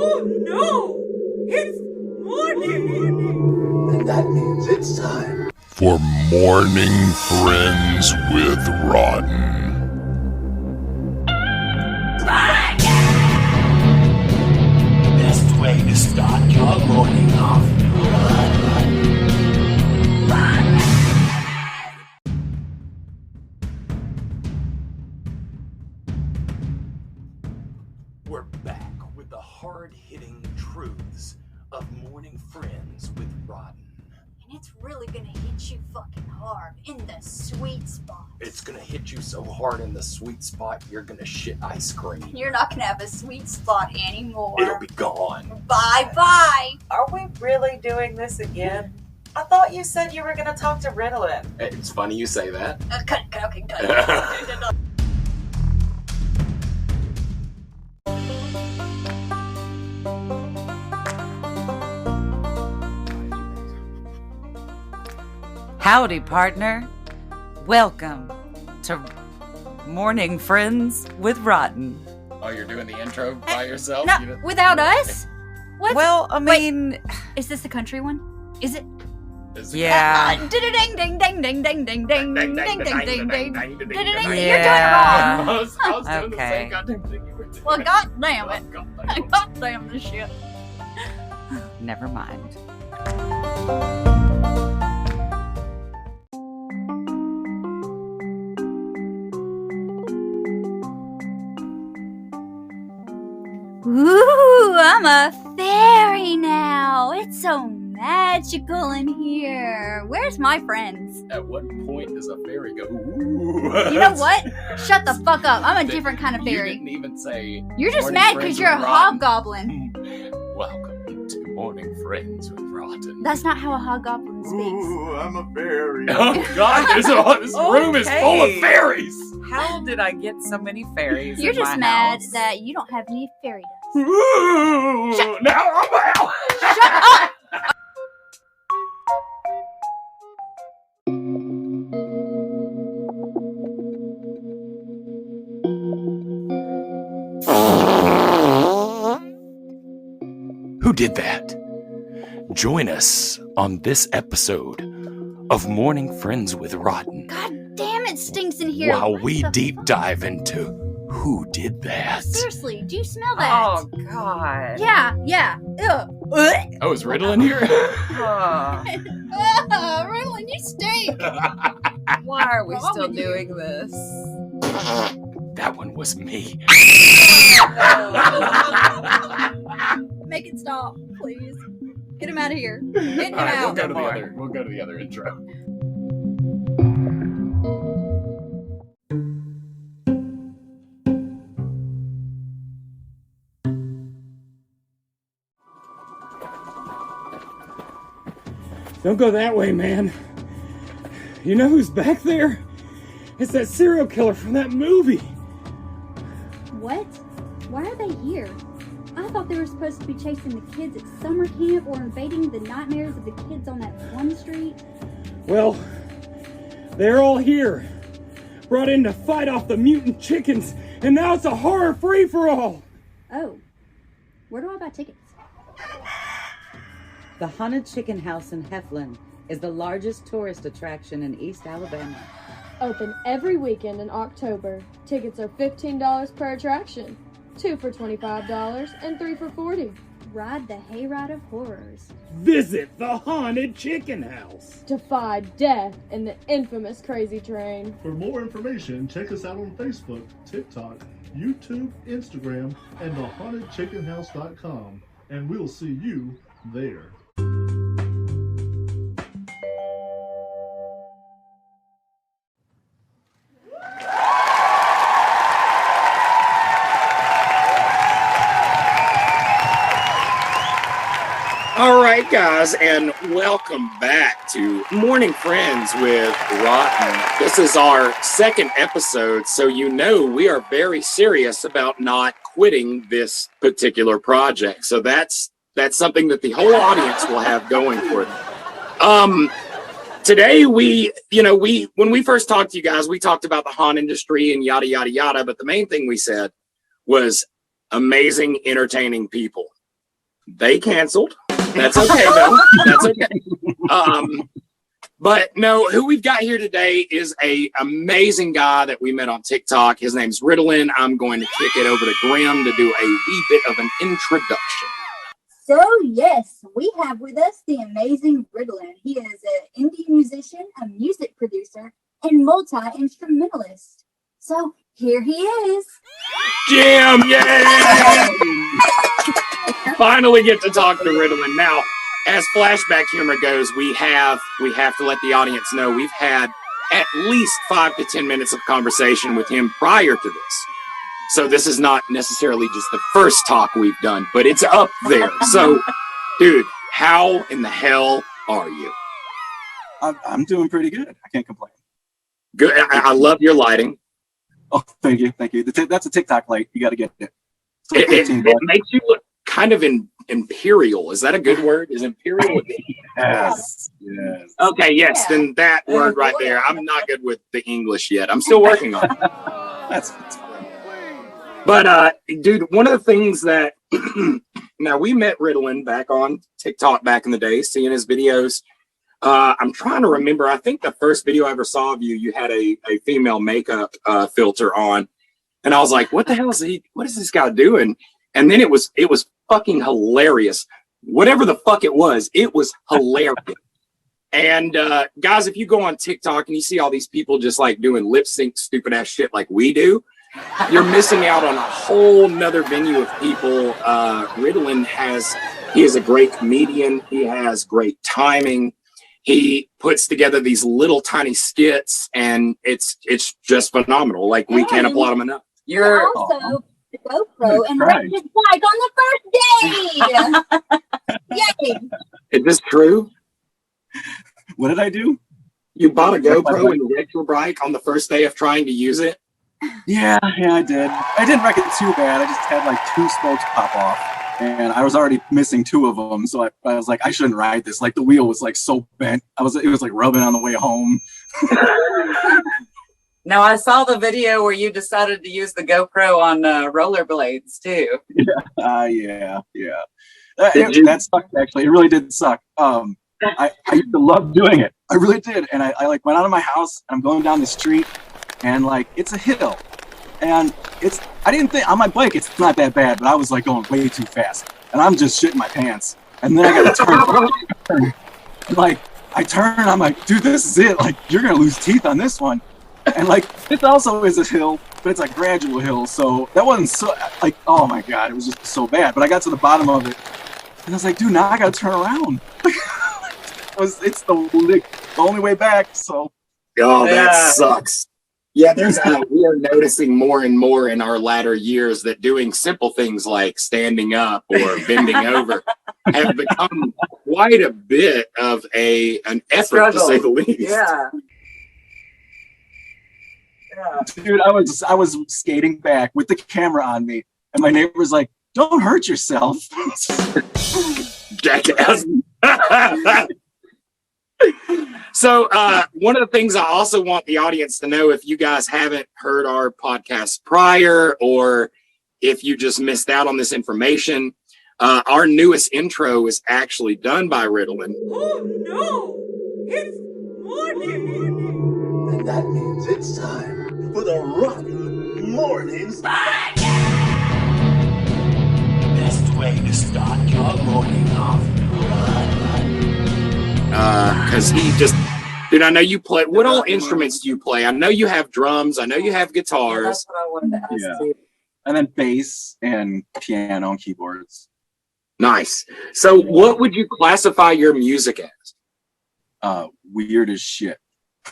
Oh no! It's morning! And that means it's time for Mourning Friends with R.O.T.N. best way to start your morning off. We're back with the hard-hitting truths of Mourning Friends with R.O.T.N. And it's really gonna hit you fucking hard in the sweet spot. It's gonna hit you so hard in the sweet spot, you're gonna shit ice cream. You're not gonna have a sweet spot anymore. It'll be gone. Bye-bye. Are we really doing this again? I thought you said you were gonna talk to Ritalin. It's funny you say that. Cut it. Howdy, partner. Welcome to Mourning Friends with R.O.T.N. Oh, you're doing the intro by yourself? No, without us? What? Well, I mean, Is this the country one? Is it? yeah. Ding ding ding ding ding ding ding ding ding ding ding ding. You're doing it Yeah. wrong. I was doing the Okay. same goddamn thing you were doing. Well, goddamn it. Goddamn. Goddamn this shit. Never mind. Ooh, I'm a fairy now. It's so magical in here. Where's my friends? At what point does a fairy go, ooh? You know what? Shut the fuck up. I'm a different kind of You fairy. didn't even say. You're just Morning mad Friends because you're a with R.O.T.N. hobgoblin. Welcome to Morning Friends with R.O.T.N. That's not how a hobgoblin speaks. Ooh, I'm a fairy. Oh God, this room is full of Okay. fairies. How did I get so many fairies? You're in just my mad house? that you don't have any fairy dust. Ooh, now I'm out. Shut up! Who did that? Join us on this episode of Morning Friends with R.O.T.N. God damn, it stinks in here. while What we the deep fuck? dive into who did that. Seriously, do you smell that? Oh, God. Yeah. Ugh. Oh, is Riddle in here? Oh, Ritalin, you stink. why are we Wrong still with you? doing this? That one was me. Make it stop, please. Get him out of here. Get him All right, out. we'll go to the other intro. Don't go that way, man. You know who's back there? It's that serial killer from that movie. What? Why are they here? I thought they were supposed to be chasing the kids at summer camp or invading the nightmares of the kids on that one street. Well, they're all here. Brought in to fight off the mutant chickens, and now it's a horror free-for-all. Oh. Where do I buy tickets? The Haunted Chicken House in Heflin is the largest tourist attraction in East Alabama. Open every weekend in October. Tickets are $15 per attraction. 2 for $25 and 3 for $40. Ride the hayride of horrors. Visit the Haunted Chicken House. Defy death in the infamous Crazy Train. For more information, check us out on Facebook, TikTok, YouTube, Instagram, and thehauntedchickenhouse.com. And we'll see you there. All right, guys, and welcome back to Morning Friends with R.O.T.N. This is our second episode, so you know we are very serious about not quitting this particular project. So that's something that the whole audience will have going for them. Today when we first talked to you guys, we talked about the haunt industry and yada yada yada, but the main thing we said was amazing, entertaining people. They canceled. That's okay, though. That's okay. But no, who we've got here today is a amazing guy that we met on TikTok. His name's Ritalin. I'm going to kick it over to Graham to do a wee bit of an introduction. So, yes, we have with us the amazing Ritalin. He is an indie musician, a music producer, and multi-instrumentalist. So, here he is. Jim, yay! Finally get to talk to Ritalin. Now, as flashback humor goes, we have to let the audience know we've had at least 5 to 10 minutes of conversation with him prior to this. So this is not necessarily just the first talk we've done, but it's up there. So, dude, how in the hell are you? I'm doing pretty good. I can't complain. Good. I love your lighting. Oh, thank you. That's a TikTok light. You got to get it. It makes you look kind of imperial. Is that a good word? Is imperial? Yes. Okay, yes. Then that word right there. I'm not good with the English yet. I'm still working on it. That's But dude, one of the things that now we met Ritalin back on TikTok back in the day, seeing his videos. I'm trying to remember. I think the first video I ever saw of you, you had a female makeup filter on, and I was like, "What the hell is he? What is this guy doing?" And then it was fucking hilarious. Whatever the fuck it was hilarious. And guys, if you go on TikTok and you see all these people just like doing lip sync stupid ass shit like we do, you're missing out on a whole nother venue of people. Ritalin he is a great comedian. He has great timing. He puts together these little tiny skits, and it's just phenomenal. Like, we can't applaud him enough. You're also the GoPro and wrecked his bike on the first day. Yay! Is this true? What did I do? You bought a GoPro and wrecked your bike on the first day of trying to use it? Yeah, I did. I didn't wreck it too bad. I just had like 2 spokes pop off, and I was already missing 2 of them. So I was like, I shouldn't ride this. Like, the wheel was like so bent. It was like rubbing on the way home. Now, I saw the video where you decided to use the GoPro on rollerblades too. Yeah. That sucked, actually. It really did suck. I used to love doing it. I really did. And I like went out of my house, and I'm going down the street, and like it's a hill. And I didn't think on my bike it's not that bad, but I was like going way too fast. And I'm just shitting my pants. And then I got to turn. And like I turn, I'm like, dude, this is it. Like, you're gonna lose teeth on this one. And like it also is a hill, but it's a gradual hill. So that wasn't so like, oh my god, it was just so bad. But I got to the bottom of it, and I was like, dude, now I gotta turn around. It's the only way back. So that sucks. Yeah, we are noticing more and more in our latter years that doing simple things like standing up or bending over have become quite a bit of an effort, struggle, to say the least. Yeah. Dude, I was skating back with the camera on me, and my neighbor's like, "Don't hurt yourself." Jackass. So one of the things I also want the audience to know, if you guys haven't heard our podcast prior, or if you just missed out on this information, our newest intro is actually done by Ritalin. Oh no! It's morning! And that means it's time for the Rockin' Mornings Podcast! Best way to start your morning off. Because he just, dude, I know you play. What all instruments do you play? I know you have drums. I know you have guitars. Yeah, that's what I wanted to ask too. And then bass and piano and keyboards. Nice. So what would you classify your music as? Weird as shit.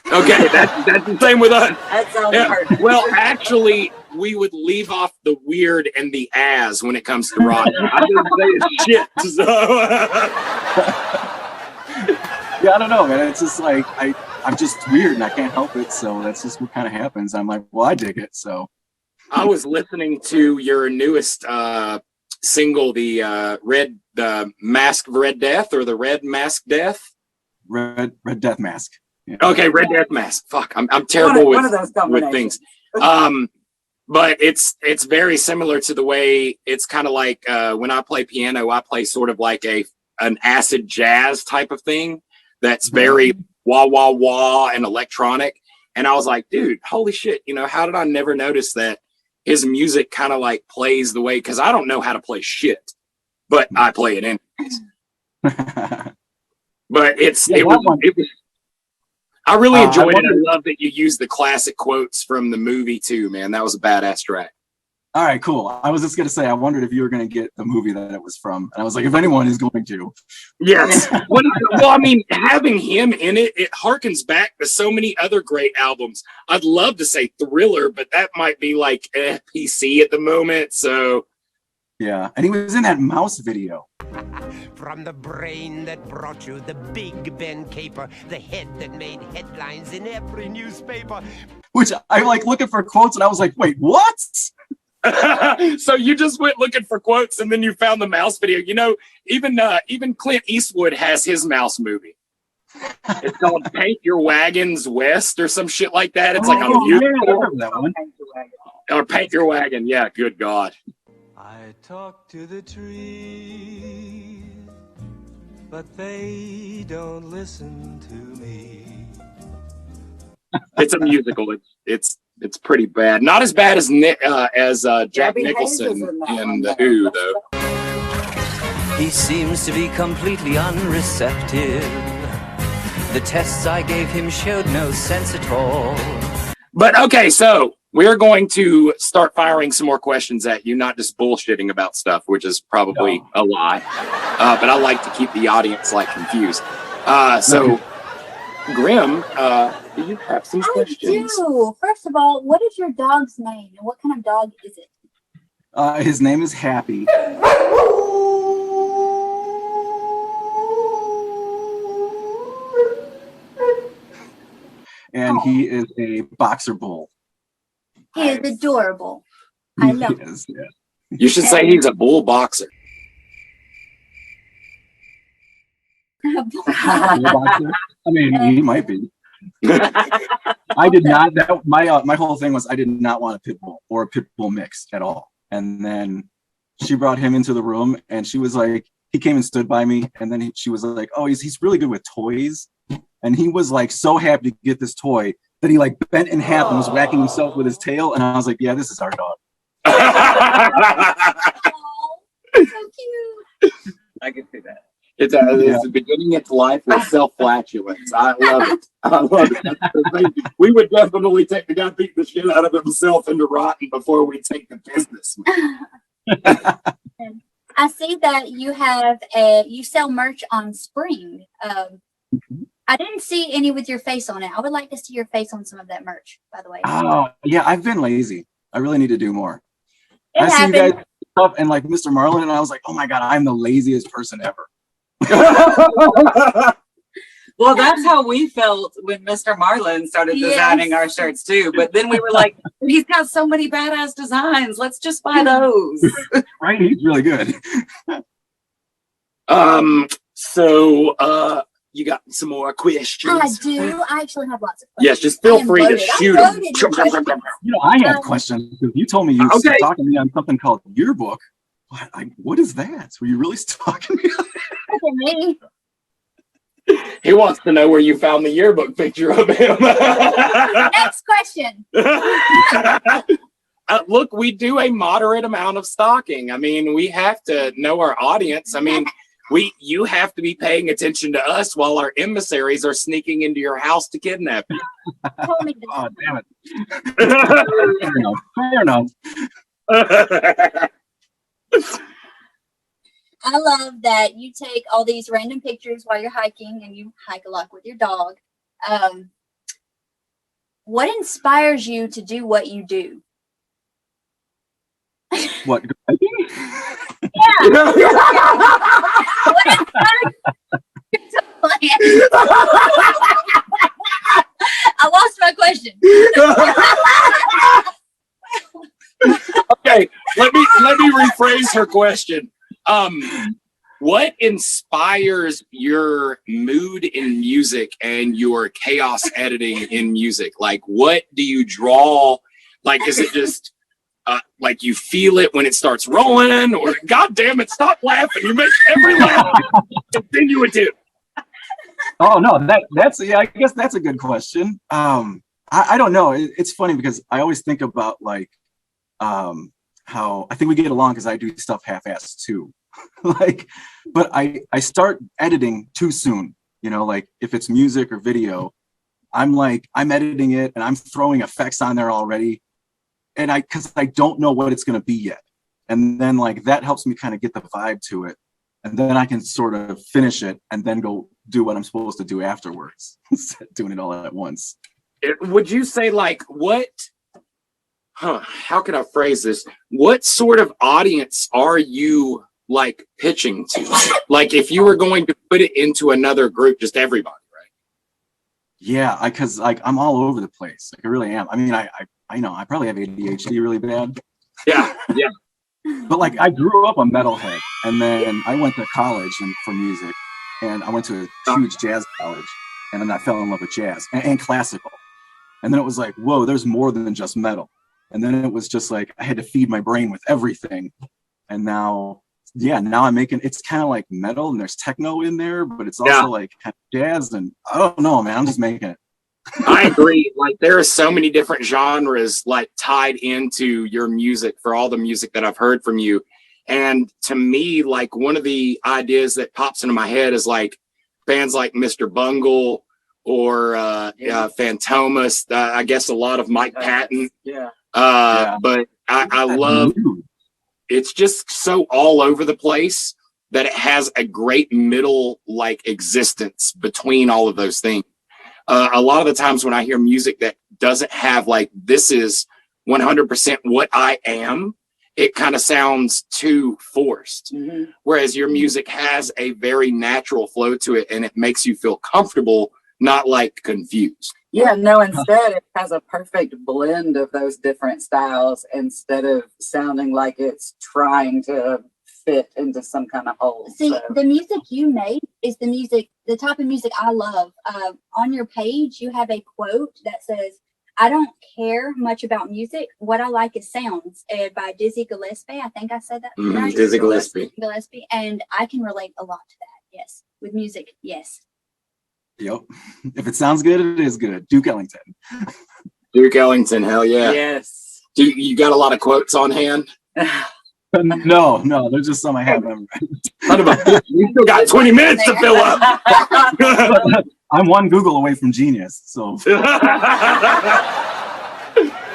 Okay, that's the same with us. That sounds hard. Well, actually, we would leave off the weird and the as when it comes to rock. I didn't say it's shit. So. Yeah, I don't know, man. It's just like I'm just weird and I can't help it. So that's just what kind of happens. I'm like, well, I dig it. So I was listening to your newest single, the Mask of Red Death, or the Red Mask Death. Red Death Mask. Yeah. Okay, Red Death Mask. Fuck, I'm terrible with things. but it's very similar to the way it's kind of like when I play piano, I play sort of like an acid jazz type of thing that's very wah wah wah and electronic. And I was like, dude, holy shit, you know, how did I never notice that his music kind of like plays the way, because I don't know how to play shit, but I play it anyways. But I really enjoyed it. I love that you used the classic quotes from the movie too, man. That was a badass track. All right, cool. I was just going to say, I wondered if you were going to get the movie that it was from. And I was like, if anyone is going to. Yes. Well, I mean, having him in it, it harkens back to so many other great albums. I'd love to say Thriller, but that might be like PC at the moment. So. Yeah. And he was in that Mouse video. From the brain that brought you the Big Ben caper, the head that made headlines in every newspaper. Which I like looking for quotes and I was like, wait, what? So you just went looking for quotes and then you found the Mouse video. You know, even Clint Eastwood has his Mouse movie. It's called Paint Your Wagons West or some shit like that. It's like on YouTube. That one. Or Paint Your Wagon. Yeah, good God. I talk to the trees, but they don't listen to me. It's a musical. It's pretty bad. Not as bad as Jack Nicholson in The Who, though. He seems to be completely unreceptive. The tests I gave him showed no sense at all. But okay, so we're going to start firing some more questions at you, not just bullshitting about stuff, which is probably a lie. But I like to keep the audience like confused. So, Grim, do you have some questions? I do. First of all, what is your dog's name and what kind of dog is it? His name is Happy. And he is a boxer bull. He is adorable. I love him. Yeah. You should say he's a bull boxer. I mean, he might be. I did not. My whole thing was I did not want a pit bull or a pit bull mix at all. And then she brought him into the room, and she was like, he came and stood by me, and then she was like, oh, he's really good with toys, and he was like so happy to get this toy that he like bent in half and was whacking himself with his tail, and I was like, yeah, this is our dog. So cute. I can see that. It's the beginning of life with self-flatulence. I love it. I love it. We would definitely take the guy beating the shit out of himself into R.O.T.N before we take the business. I see that you sell merch on Spring. I didn't see any with your face on it. I would like to see your face on some of that merch, by the way. Oh, yeah, I've been lazy. I really need to do more. I see you guys stuff and like Mr. Marlin, and I was like, oh my God, I'm the laziest person ever. Well, that's how we felt when Mr. Marlin started designing our shirts too. But then we were like, he's got so many badass designs. Let's just buy those. Right? He's really good. So you got some more questions? I do. I actually have lots of questions. Yes, just feel free to shoot them. You know, I have questions. You told me you were stalking me on something called Yearbook. What is that? Were you really stalking me? Me. He wants to know where you found the yearbook picture of him. Next question. Look, we do a moderate amount of stalking. I mean, we have to know our audience. I mean, you have to be paying attention to us while our emissaries are sneaking into your house to kidnap you. Oh, damn it. Fair enough. I love that you take all these random pictures while you're hiking, and you hike a lot with your dog. What inspires you to do what you do? What? Yeah. What inspires you to plan? I lost my question. Okay, let me rephrase her question. What inspires your mood in music and your chaos editing in music? Like, what do you draw? Like, is it just like you feel it when it starts rolling, or God damn it, stop laughing. You make every laugh. Continue it to. Oh no, that's I guess that's a good question. I don't know. It's funny because I always think about like how I think we get along because I do stuff half-assed too. Like, but I start editing too soon. You know, like if it's music or video, I'm editing it and I'm throwing effects on there already, and because I don't know what it's going to be yet, and then like that helps me kind of get the vibe to it, and then I can sort of finish it and then go do what I'm supposed to do afterwards, instead of doing it all at once. Would you say like how can I phrase this? What sort of audience are you like pitching to? Like if you were going to put it into another group, just everybody, right? Yeah, because like I'm all over the place. Like I really am. I mean, I know I probably have ADHD really bad. Yeah. But like I grew up a metalhead, and then I went to college for music, and I went to a huge jazz college, and then I fell in love with jazz and classical. And then it was like, whoa, there's more than just metal. And then it was just like I had to feed my brain with everything. And now I'm making, it's kind of like metal and there's techno in there, but it's also like kind of jazz, and I don't know, man, I'm just making it. I agree. Like there are so many different genres like tied into your music for all the music that I've heard from you. And to me, like one of the ideas that pops into my head is like bands like Mr. Bungle or Fantomas. I guess a lot of Mike Patton. But I love, it's just so all over the place that it has a great middle like existence between all of those things. A lot of the times when I hear music that doesn't have like, this is 100% what I am, it kind of sounds too forced. Whereas your music has a very natural flow to it, and it makes you feel comfortable, not like confused. Yeah, no, instead it has a perfect blend of those different styles instead of sounding like it's trying to fit into some kind of hole. See, the music you made is the type of music I love. On your page, you have a quote that says, "I don't care much about music. What I like is sounds," by Dizzy Gillespie. I think I said that right. Dizzy Gillespie. And I can relate a lot to that. Yes. With music, yes. Yep. If it sounds good, it is good. Duke Ellington. Duke Ellington, hell yeah. Yes. Do you got a lot of quotes on hand? No, there's just some I have memorized. You still got 20 minutes to fill up. I'm one Google away from genius, so.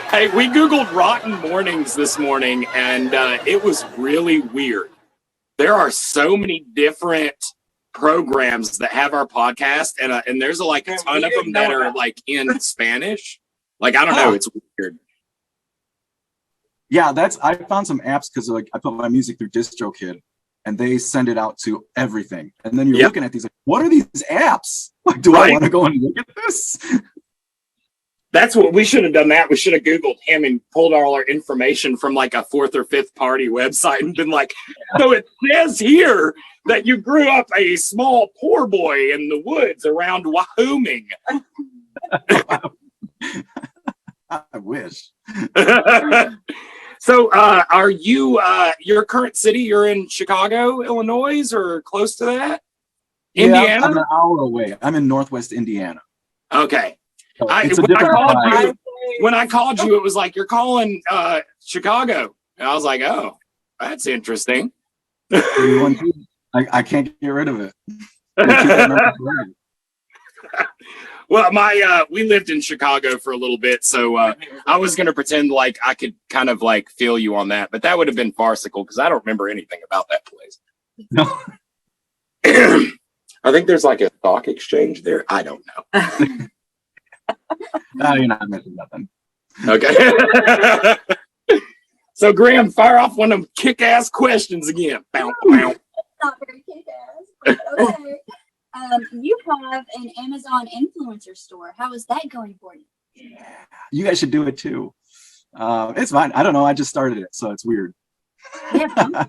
Hey, we Googled Rotten Mornings this morning, and it was really weird. There are so many different programs that have our podcast, and there's like a ton of them that are like in Spanish. Like, I don't know, it's weird. Yeah, I found some apps because like I put my music through DistroKid, and they send it out to everything. And then you're looking at these like, what are these apps? Like, do I want to go and look at this? That's what we should have done. That we should have Googled him and pulled all our information from like a 4th or 5th party website and been like, so it says here that you grew up a small poor boy in the woods around Wyoming. I wish. So are you your current city, you're in Chicago, Illinois, or close to that? Indiana? Yeah, I'm an hour away. I'm in Northwest Indiana. Okay. So When I called you, it was like, you're calling Chicago. And I was like, oh, that's interesting. I can't get rid of it. Well, we lived in Chicago for a little bit, so I was going to pretend like I could kind of like feel you on that, but that would have been farcical because I don't remember anything about that place. No. I think there's like a stock exchange there. I don't know. No, you're not missing nothing. Okay. So, Graham, fire off one of them kick-ass questions again. Bow, bow. Not very kick-ass, but okay. You have an Amazon influencer store. How is that going for you? You guys should do it too. It's fine. I don't know. I just started it, so it's weird. Yeah.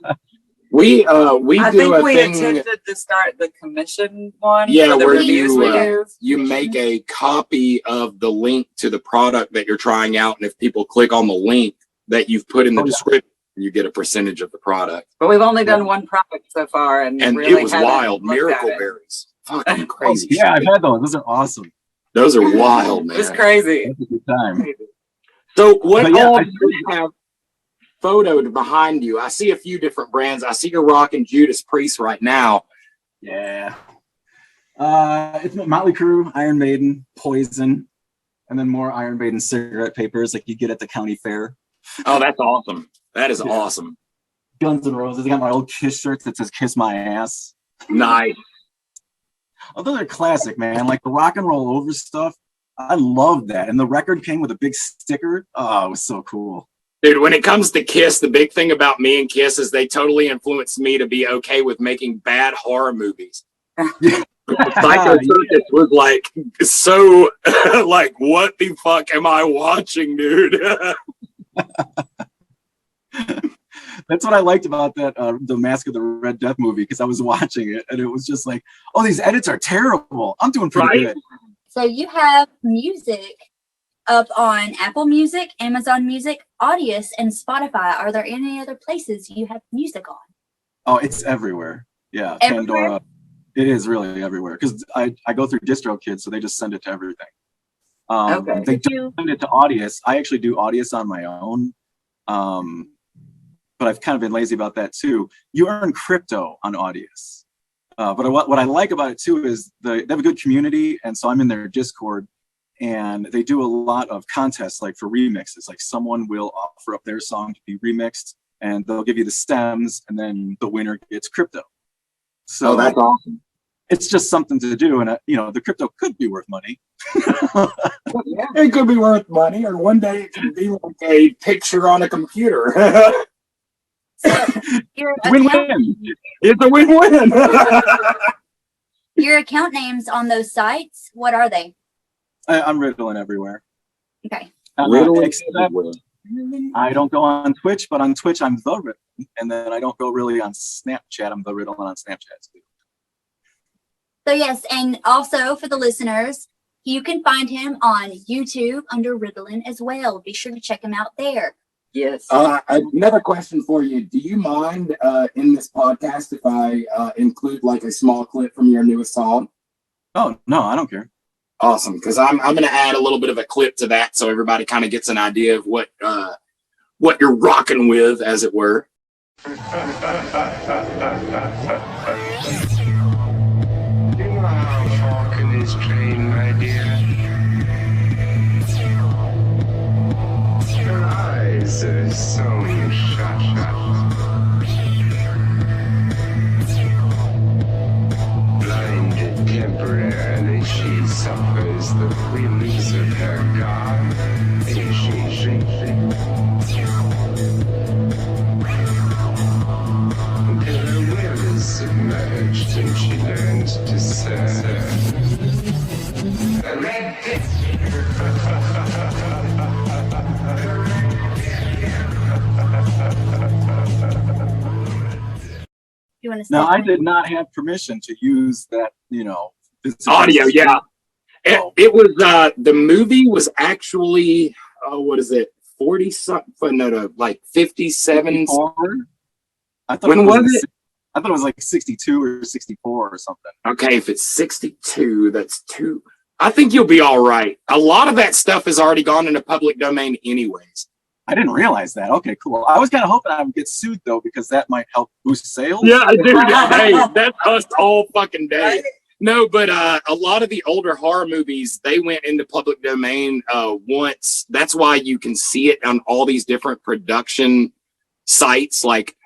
We I do think a we thing. attempted to start the commission one. Yeah, for the where reviews we do. you make a copy of the link to the product that you're trying out, and if people click on the link, that you've put in the Oh, yeah. description. You get a percentage of the product. But we've only done one product so far, and really it was haven't wild. looked at Miracle it. berries. Fucking Oh, crazy. yeah, I've had those. Those are awesome. Those are wild, man. It's crazy. That's a good time. So what But yeah, all I- do you have photoed behind you? I see a few different brands. I see you're rocking Judas Priest right now. Yeah. It's Motley Crue, Iron Maiden, Poison, and then more Iron Maiden cigarette papers like you get at the county fair. Oh, that's awesome. That is Yeah. awesome. Guns N' Roses. I got my old Kiss shirts that says "Kiss My Ass." Nice. Oh, those are classic, man. Like the rock and roll over stuff. I love that. And the record came with a big sticker. Oh, it was so cool. Dude, when it comes to Kiss, the big thing about me and Kiss is they totally influenced me to be okay with making bad horror movies. Psycho Circus was like so like, what the fuck am I watching, dude? That's what I liked about that the Mask of the Red Death movie, because I was watching it and it was just like, oh, these edits are terrible. I'm doing pretty good. So you have music up on Apple Music, Amazon Music, Audius, and Spotify. Are there any other places you have music on? Oh, it's everywhere. Yeah, Everywhere? Pandora. It is really everywhere because I go through DistroKid, so they just send it to everything. Okay. They don't send it to Audius. I actually do Audius on my own, but I've kind of been lazy about that too. You earn crypto on Audius, but what I like about it too is they have a good community, and so I'm in their Discord, and they do a lot of contests like for remixes. Like someone will offer up their song to be remixed, and they'll give you the stems, and then the winner gets crypto. So that's awesome. It's just something to do, and the crypto could be worth money. It could be worth money, or one day it could be like a picture on a computer. Your Win-win. It's a win-win. Your account names on those sites, what are they? I'm Riddling everywhere. Okay. Except I don't go on Twitch, but on Twitch I'm the Riddling, and then I don't go really on Snapchat. I'm the Riddling on Snapchat too. So yes, and also for the listeners, you can find him on YouTube under Riddlin as well. Be sure to check him out there. Yes. Another question for you. Do you mind in this podcast if I include like a small clip from your newest song? Oh, no, I don't care. Awesome, because I'm going to add a little bit of a clip to that so everybody kind of gets an idea of what you're rocking with, as it were. You know how Falcon is trained, my dear. Her eyes are so shut. Blinded temporarily, she suffers the whims of her god. Until her will is submerged and she learns to serve. The red You want to Now, I did not have permission to use that, Audio, yeah. It was, the movie was actually, what is it, 40 something, no, like 57. 54? I thought When was it? I thought it was like 62 or 64 or something. Okay, if it's 62, that's two. I think you'll be all right. A lot of that stuff has already gone into public domain anyways. I didn't realize that. Okay, cool. I was kind of hoping I would get sued though, because that might help boost sales. Yeah, dude. Hey, that's us all fucking day. No, but a lot of the older horror movies, they went into public domain once. That's why you can see it on all these different production sites, like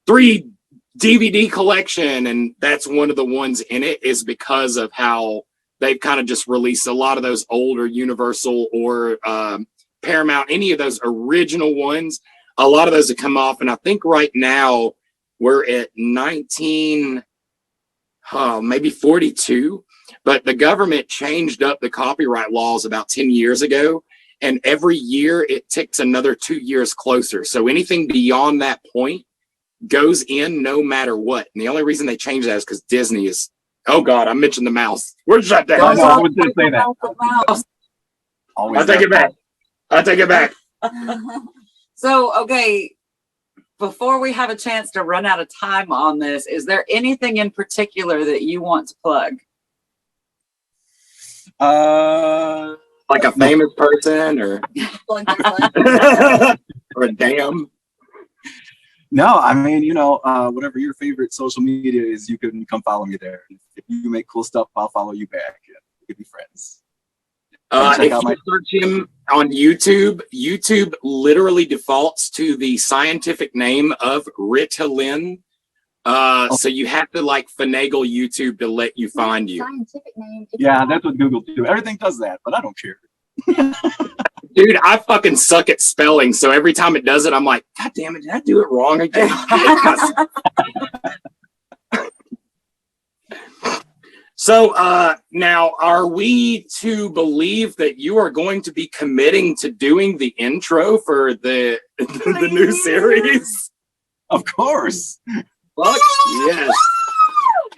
3 DVD collection, and that's one of the ones in it, is because of how they've kind of just released a lot of those older Universal or Paramount, any of those original ones. A lot of those have come off, and I think right now we're at maybe 42, but the government changed up the copyright laws about 10 years ago, and every year it ticks another 2 years closer. So anything beyond that point goes in no matter what. And the only reason they changed that is because Disney is, oh God, I mentioned the mouse. Where's that down? I was going to say that. I take it back. I take it back. So So, okay, before we have a chance to run out of time on this, is there anything in particular that you want to plug? Like a famous person or or a dam. No, I mean, whatever your favorite social media is, you can come follow me there. If you make cool stuff, I'll follow you back. Yeah, we could be friends. If you search him on YouTube, YouTube literally defaults to the scientific name of Ritalin. So you have to like finagle YouTube to let you find you. Scientific name. Yeah, that's what Google do. Everything does that, but I don't care. Dude, I fucking suck at spelling, so every time it does it, I'm like, God damn it, did I do it wrong again? So now, are we to believe that you are going to be committing to doing the intro for the new series? Of course. Fuck yes.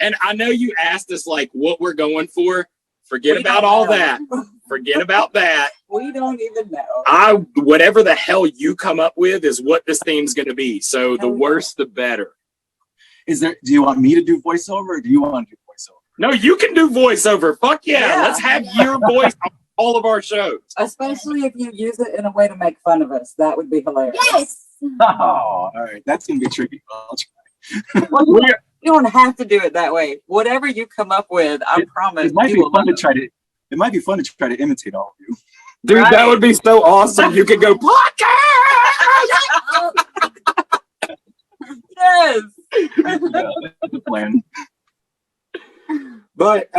And I know you asked us like what we're going for. Forget about all that. Forget about that. We don't even know. Whatever the hell you come up with is what this theme's going to be. So the worse, the better. Do you want me to do voiceover, or do you want to do voiceover? No, you can do voiceover. Fuck yeah. Let's have your voice on all of our shows. Especially if you use it in a way to make fun of us. That would be hilarious. Yes. Oh, all right. That's going to be tricky. I'll try. Well, you don't have to do it that way. Whatever you come up with, I promise. It might be fun to try to. It might be fun to try to imitate all of you. Dude, that would be so awesome. You could go podcast. Yes. Yeah, that's the plan. But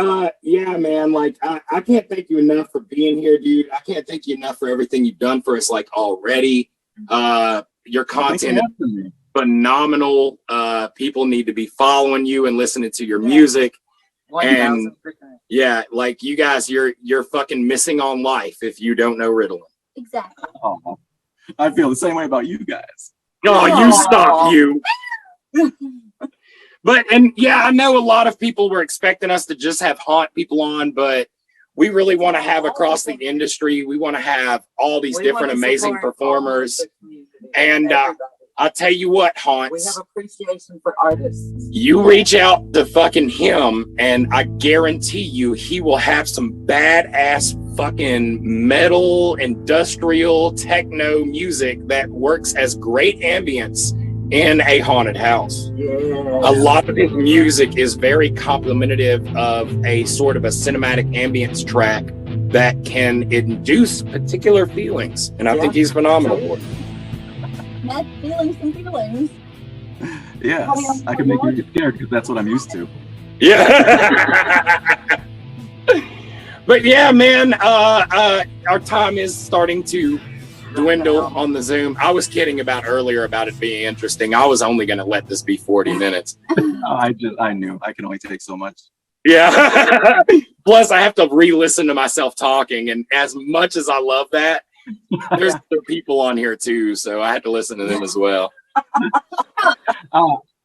yeah, man, like I can't thank you enough for being here, dude. I can't thank you enough for everything you've done for us, like already. Your content is phenomenal. People need to be following you and listening to your music. 1000%. And yeah, like you guys, you're fucking missing on life if you don't know Ritalin. Exactly. Oh, I feel the same way about you guys. Oh, you stop, you. And yeah, I know a lot of people were expecting us to just have haunt people on, but we really want to have across the industry. We want to have all these different amazing performers. And I'll tell you what, Haunts. We have appreciation for artists. You reach out to fucking him, and I guarantee you he will have some badass fucking metal, industrial, techno music that works as great ambience in a haunted house. Yeah. A lot of his music is very complimentary of a sort of a cinematic ambience track that can induce particular feelings. And I think he's phenomenal for it. Mad feelings and feelings. Yes, I can make you scared because that's what I'm used to. Yeah. But yeah, man, our time is starting to dwindle on the Zoom. I was kidding about earlier about it being interesting. I was only going to let this be 40 minutes. I knew I can only take so much. Yeah. Plus, I have to re-listen to myself talking, and as much as I love that, there's other people on here too, so I had to listen to them as well.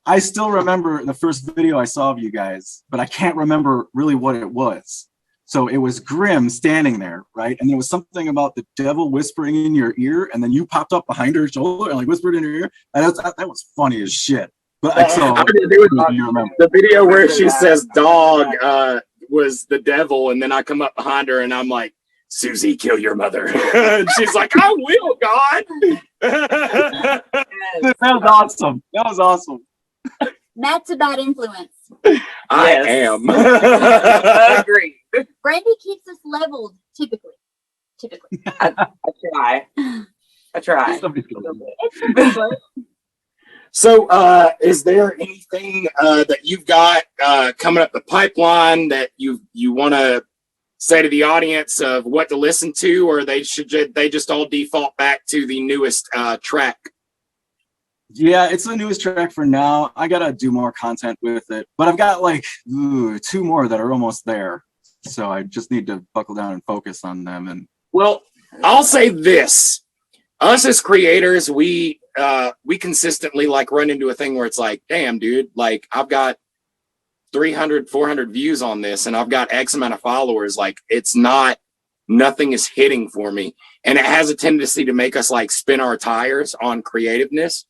I still remember the first video I saw of you guys, but I can't remember really what it was. So it was Grim standing there, right? And there was something about the devil whispering in your ear, and then you popped up behind her shoulder and like whispered in her ear. And that was funny as shit. But the video where she says dog was the devil, and then I come up behind her and I'm like, Susie, kill your mother. And she's like, I will, God. That was awesome. That was awesome. Matt's a bad influence. I am. Agree. Brandy keeps us leveled, typically. I try. So, is there anything that you've got coming up the pipeline that you want to say to the audience of what to listen to, or they just all default back to the newest track? Yeah, it's the newest track for now. I gotta do more content with it, but I've got like 2 more that are almost there. So I just need to buckle down and focus on them. And well, I'll say this: us as creators, we consistently like run into a thing where it's like, damn, dude, like I've got 300, 400 views on this, and I've got X amount of followers. Like it's not nothing is hitting for me. And it has a tendency to make us like spin our tires on creativeness.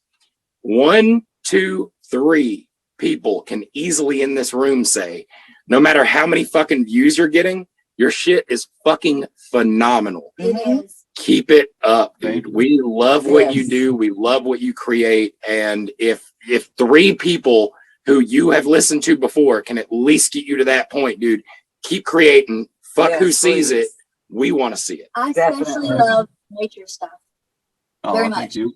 1, 2, 3 people can easily in this room say, no matter how many fucking views you're getting, your shit is fucking phenomenal. It is. Keep it up, dude. We love what you do. We love what you create. And if 3 people who you have listened to before can at least get you to that point, dude, keep creating. Fuck who sees it. We want to see it. I especially love nature stuff. Very much. Thank you.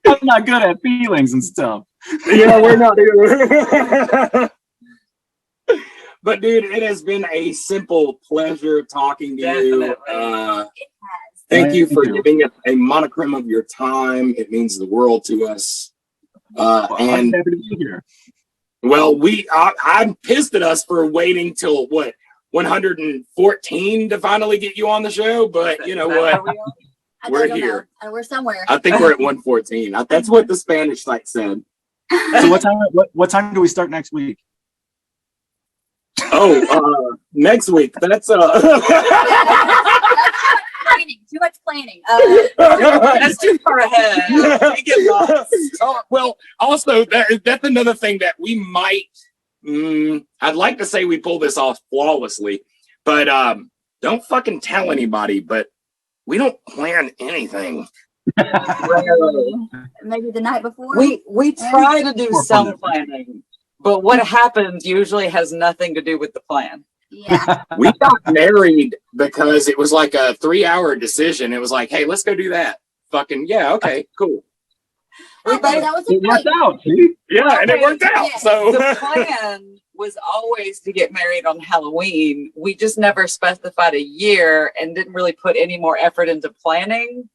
I'm not good at feelings and stuff. Yeah, we're not either. But dude, it has been a simple pleasure talking to you. Thank you for giving us a monochrome of your time. It means the world to us. And happy to be here. Well, I'm pissed at us for waiting till what 114 to finally get you on the show, but you know what? We're here. We're somewhere. I think we're at 114. That's what the Spanish site said. So what time do we start next week? Oh, next week. That's Too much planning. That's too far ahead. We get lost. Well, also that's another thing that we might. I'd like to say we pull this off flawlessly, but don't fucking tell anybody. But we don't plan anything. Maybe the night before. We try to do some planning, but what happens usually has nothing to do with the plan. Yeah. We got married because it was like a 3-hour decision. It was like, hey, let's go do that. Fucking yeah, okay, cool. That was it worked out. See? Yeah, and it worked out. So the plan was always to get married on Halloween. We just never specified a year and didn't really put any more effort into planning.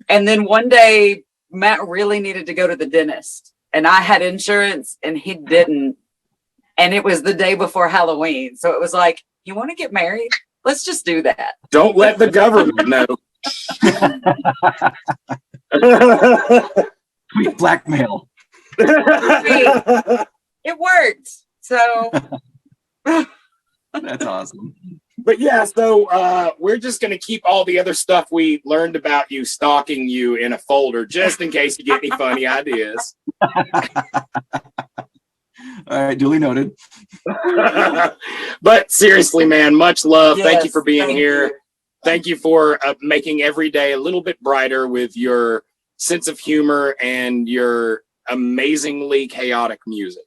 And then one day, Matt really needed to go to the dentist, and I had insurance, and he didn't. And it was the day before Halloween. So it was like, you want to get married? Let's just do that. Don't let the government know. Sweet blackmail. It worked. So that's awesome. But yeah, so we're just going to keep all the other stuff we learned about you, stalking you in a folder, just in case you get any funny ideas. All right, duly noted. But seriously, man, much love. Yes, thank you for being thank here. you. Thank you for making every day a little bit brighter with your sense of humor and your amazingly chaotic music.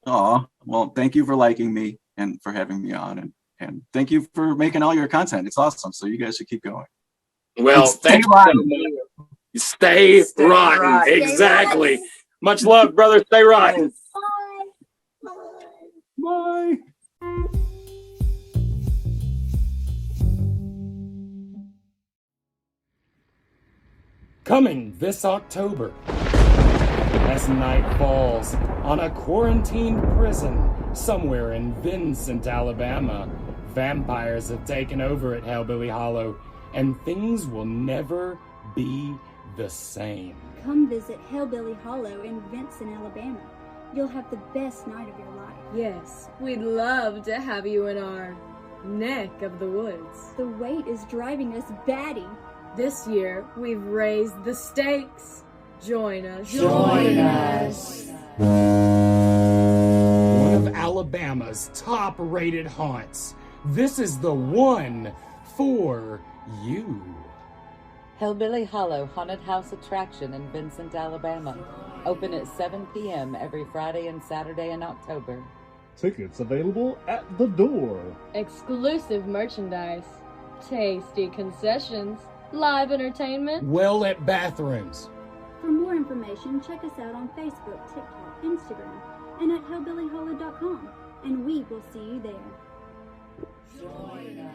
Oh, well, thank you for liking me and for having me on, and thank you for making all your content. It's awesome. So you guys should keep going. Well, thank rotten. you. Stay rotten. Exactly. Much love, brother. Stay rotten. Bye. Coming this October, as night falls on a quarantined prison somewhere in Vincent, Alabama, vampires have taken over at Hellbilly Hollow, and things will never be the same. Come visit Hellbilly Hollow in Vincent, Alabama. You'll have the best night of your life. Yes, we'd love to have you in our neck of the woods. The wait is driving us batty. This year, we've raised the stakes. Join us. Join us. One of Alabama's top-rated haunts. This is the one for you. Hellbilly Hollow Haunted House Attraction in Vincent, Alabama. Open at 7 p.m. every Friday and Saturday in October. Tickets available at the door. Exclusive merchandise, tasty concessions, live entertainment, well-lit bathrooms. For more information, check us out on Facebook, TikTok, Instagram, and at hellbillyhollow.com. And we will see you there. Join us.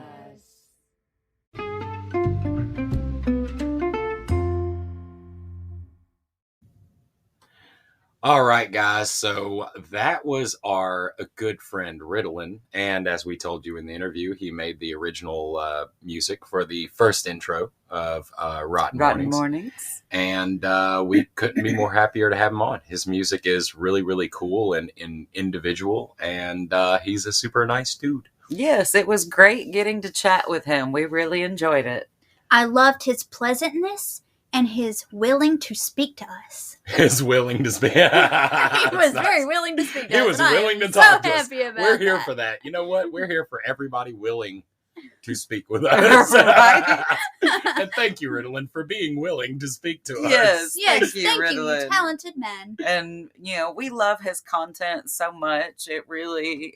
All right, guys. So that was our good friend Ritalin, and as we told you in the interview, he made the original music for the first intro of R.O.T.N. Mornings. And we couldn't be more happier to have him on. His music is really, really cool and individual, and he's a super nice dude. Yes, it was great getting to chat with him. We really enjoyed it. I loved his pleasantness and his willing to speak to us. His willing to speak. He was very willing to speak to us. He was and I willing am to talk so to us. happy about We're here that. for that. You know what? We're here for everybody willing to speak with us. And thank you, Ritalin, for being willing to speak to us. Yes, Thank you, Ritalin. talented man. And, we love his content so much. It really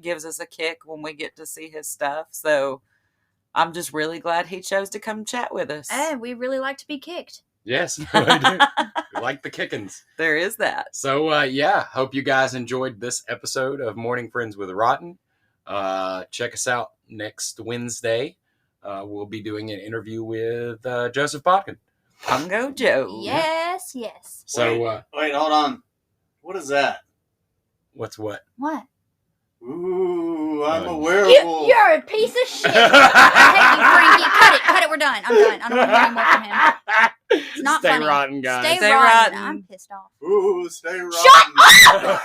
gives us a kick when we get to see his stuff. So I'm just really glad he chose to come chat with us. And we really like to be kicked. Yes, I do. We like the kickins. There is that. So, hope you guys enjoyed this episode of Mourning Friends with R.O.T.N. Check us out next Wednesday. We'll be doing an interview with Joseph Bodkin. Congo Joe. Yes, yes. So, wait, hold on. What is that? What's what? What? Ooh, I'm a werewolf. You're a piece of shit. I hate you, Frankie. Cut it. We're done. I'm done. I don't want to hear any more from him. It's not Stay funny. rotten, guys. Stay Stay rotten. rotten. I'm pissed off. Ooh, stay rotten. Shut up!